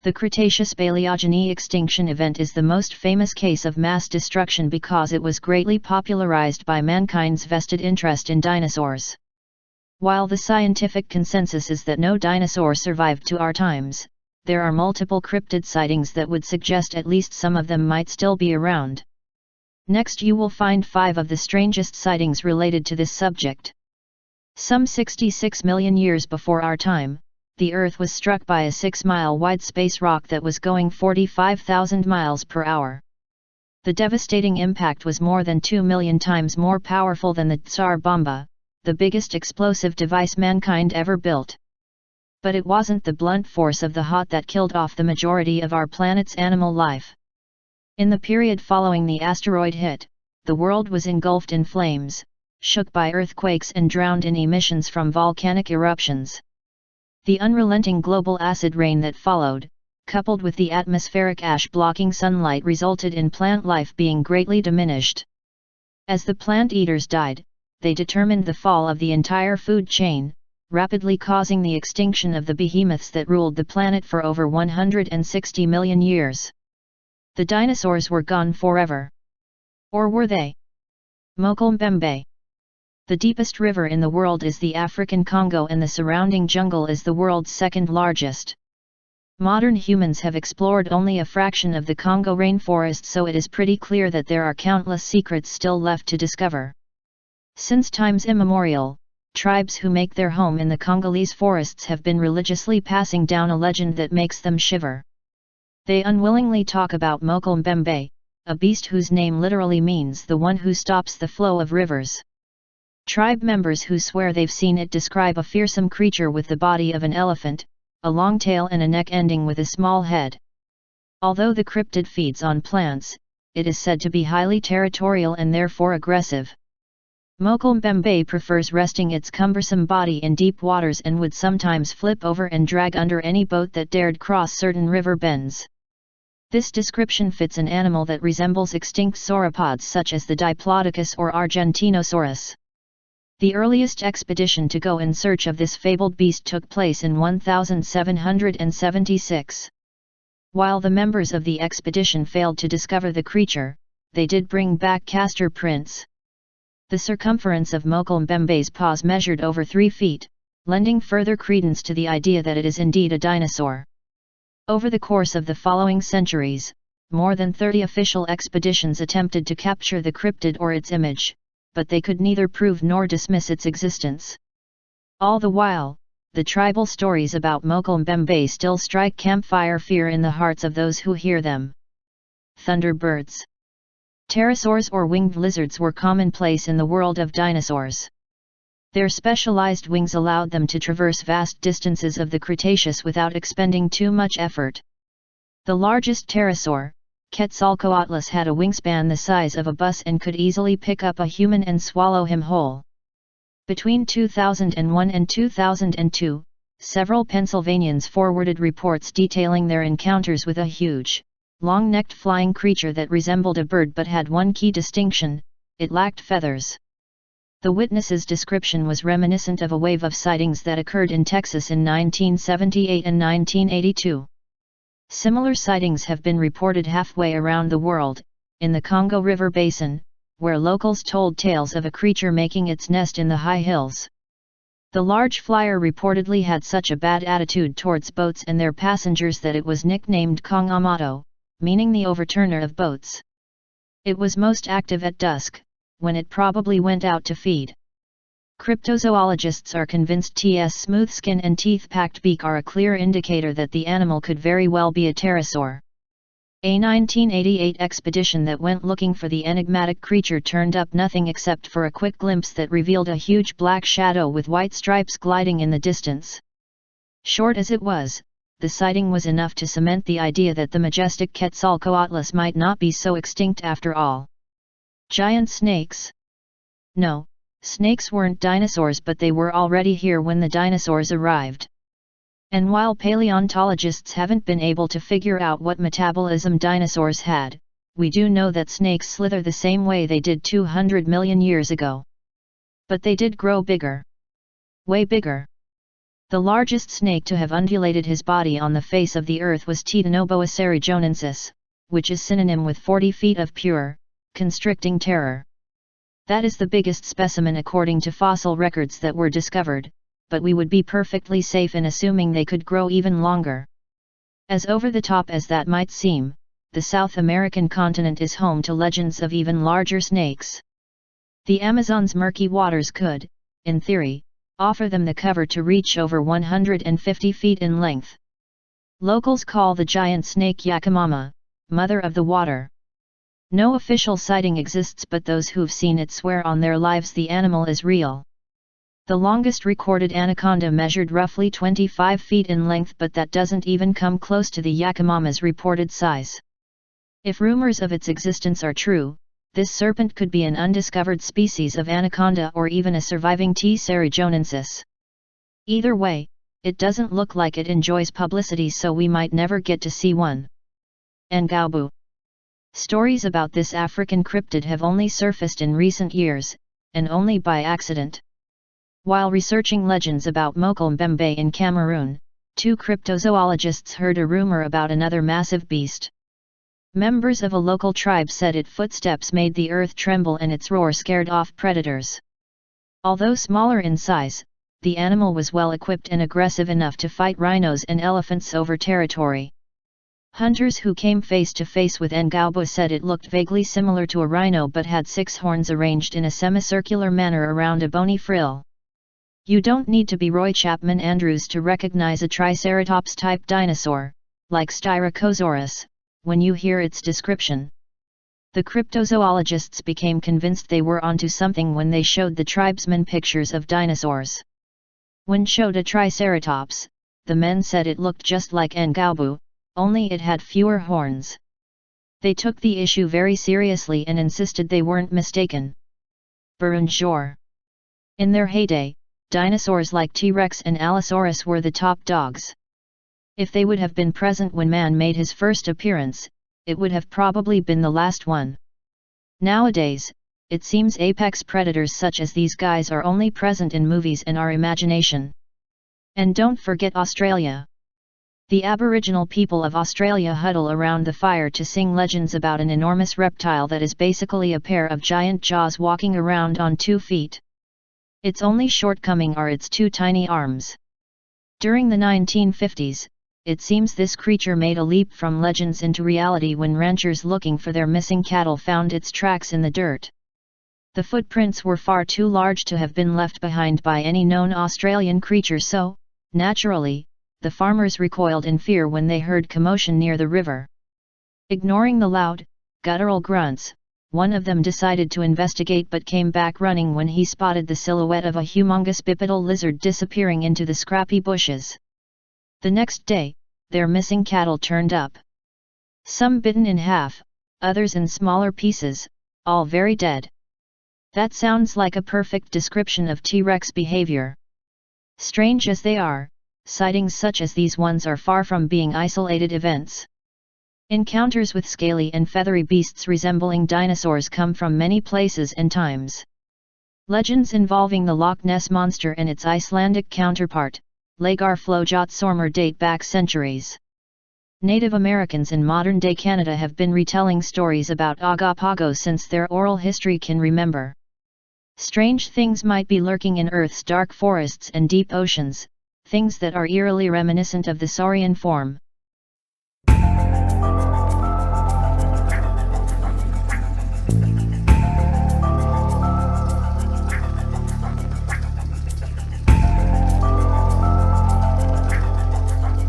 The Cretaceous-Paleogene extinction event is the most famous case of mass destruction because it was greatly popularized by mankind's vested interest in dinosaurs. While the scientific consensus is that no dinosaur survived to our times, there are multiple cryptid sightings that would suggest at least some of them might still be around. Next you will find 5 of the strangest sightings related to this subject. Some 66 million years before our time, the Earth was struck by a 6-mile-wide space rock that was going 45,000 miles per hour. The devastating impact was more than 2 million times more powerful than the Tsar Bomba, the biggest explosive device mankind ever built. But it wasn't the blunt force of the hot that killed off the majority of our planet's animal life. In the period following the asteroid hit, the world was engulfed in flames, shook by earthquakes and drowned in emissions from volcanic eruptions. The unrelenting global acid rain that followed, coupled with the atmospheric ash blocking sunlight, resulted in plant life being greatly diminished. As the plant eaters died, they determined the fall of the entire food chain, rapidly causing the extinction of the behemoths that ruled the planet for over 160 million years. The dinosaurs were gone forever. Or were they? Mokolmbembe. The deepest river in the world is the African Congo, and the surrounding jungle is the world's second largest. Modern humans have explored only a fraction of the Congo rainforest, so it is pretty clear that there are countless secrets still left to discover. Since times immemorial, tribes who make their home in the Congolese forests have been religiously passing down a legend that makes them shiver. They unwillingly talk about Mokolmbembe, a beast whose name literally means the one who stops the flow of rivers. Tribe members who swear they've seen it describe a fearsome creature with the body of an elephant, a long tail and a neck ending with a small head. Although the cryptid feeds on plants, it is said to be highly territorial and therefore aggressive. Mokolmbembe prefers resting its cumbersome body in deep waters and would sometimes flip over and drag under any boat that dared cross certain river bends. This description fits an animal that resembles extinct sauropods such as the Diplodocus or Argentinosaurus. The earliest expedition to go in search of this fabled beast took place in 1776. While the members of the expedition failed to discover the creature, they did bring back castor prints. The circumference of Mokolmbembe's paws measured over 3 feet, lending further credence to the idea that it is indeed a dinosaur. Over the course of the following centuries, more than 30 official expeditions attempted to capture the cryptid or its image, but they could neither prove nor dismiss its existence. All the while, the tribal stories about Mokolmbembe still strike campfire fear in the hearts of those who hear them. Thunderbirds. Pterosaurs or winged lizards were commonplace in the world of dinosaurs. Their specialized wings allowed them to traverse vast distances of the Cretaceous without expending too much effort. The largest pterosaur, Quetzalcoatlus, had a wingspan the size of a bus and could easily pick up a human and swallow him whole. Between 2001 and 2002, several Pennsylvanians forwarded reports detailing their encounters with a huge, long-necked flying creature that resembled a bird but had one key distinction: it lacked feathers. The witness's description was reminiscent of a wave of sightings that occurred in Texas in 1978 and 1982. Similar sightings have been reported halfway around the world, in the Congo River Basin, where locals told tales of a creature making its nest in the high hills. The large flyer reportedly had such a bad attitude towards boats and their passengers that it was nicknamed Kongamato, meaning the overturner of boats. It was most active at dusk, when it probably went out to feed. Cryptozoologists are convinced its smooth skin and teeth-packed beak are a clear indicator that the animal could very well be a pterosaur. A 1988 expedition that went looking for the enigmatic creature turned up nothing except for a quick glimpse that revealed a huge black shadow with white stripes gliding in the distance. Short as it was, the sighting was enough to cement the idea that the majestic Quetzalcoatlus might not be so extinct after all. Giant snakes? No. Snakes weren't dinosaurs, but they were already here when the dinosaurs arrived. And while paleontologists haven't been able to figure out what metabolism dinosaurs had, we do know that snakes slither the same way they did 200 million years ago. But they did grow bigger. Way bigger. The largest snake to have undulated his body on the face of the earth was Titanoboa cerrijonensis, which is synonym with 40 feet of pure, constricting terror. That is the biggest specimen according to fossil records that were discovered, but we would be perfectly safe in assuming they could grow even longer. As over the top as that might seem, the South American continent is home to legends of even larger snakes. The Amazon's murky waters could, in theory, offer them the cover to reach over 150 feet in length. Locals call the giant snake Yakamama, mother of the water. No official sighting exists, but those who've seen it swear on their lives the animal is real. The longest recorded anaconda measured roughly 25 feet in length, but that doesn't even come close to the Yakamama's reported size. If rumors of its existence are true, this serpent could be an undiscovered species of anaconda or even a surviving T. cerrijonensis. Either way, it doesn't look like it enjoys publicity, so we might never get to see one. Ngaubu. Stories about this African cryptid have only surfaced in recent years, and only by accident. While researching legends about Mokel-Mbembe in Cameroon, 2 cryptozoologists heard a rumor about another massive beast. Members of a local tribe said its footsteps made the earth tremble and its roar scared off predators. Although smaller in size, the animal was well equipped and aggressive enough to fight rhinos and elephants over territory. Hunters who came face to face with Ngaubu said it looked vaguely similar to a rhino but had 6 horns arranged in a semicircular manner around a bony frill. You don't need to be Roy Chapman Andrews to recognize a Triceratops-type dinosaur, like Styracosaurus, when you hear its description. The cryptozoologists became convinced they were onto something when they showed the tribesmen pictures of dinosaurs. When showed a Triceratops, the men said it looked just like Ngaubu, only it had fewer horns. They took the issue very seriously and insisted they weren't mistaken. Burunjor. In their heyday, dinosaurs like T-Rex and Allosaurus were the top dogs. If they would have been present when man made his first appearance, it would have probably been the last one. Nowadays, it seems apex predators such as these guys are only present in movies and our imagination. And don't forget Australia. The Aboriginal people of Australia huddle around the fire to sing legends about an enormous reptile that is basically a pair of giant jaws walking around on 2 feet. Its only shortcoming are its 2 tiny arms. During the 1950s, it seems this creature made a leap from legends into reality when ranchers looking for their missing cattle found its tracks in the dirt. The footprints were far too large to have been left behind by any known Australian creature, so, naturally, the farmers recoiled in fear when they heard commotion near the river. Ignoring the loud, guttural grunts, one of them decided to investigate but came back running when he spotted the silhouette of a humongous bipedal lizard disappearing into the scrappy bushes. The next day, their missing cattle turned up. Some bitten in half, others in smaller pieces, all very dead. That sounds like a perfect description of T-Rex behavior. Strange as they are, sightings such as these ones are far from being isolated events. Encounters with scaly and feathery beasts resembling dinosaurs come from many places and times. Legends involving the Loch Ness Monster and its Icelandic counterpart, Lagar Flójátsormur, date back centuries. Native Americans in modern-day Canada have been retelling stories about Agapago since their oral history can remember. Strange things might be lurking in Earth's dark forests and deep oceans, things that are eerily reminiscent of the saurian form.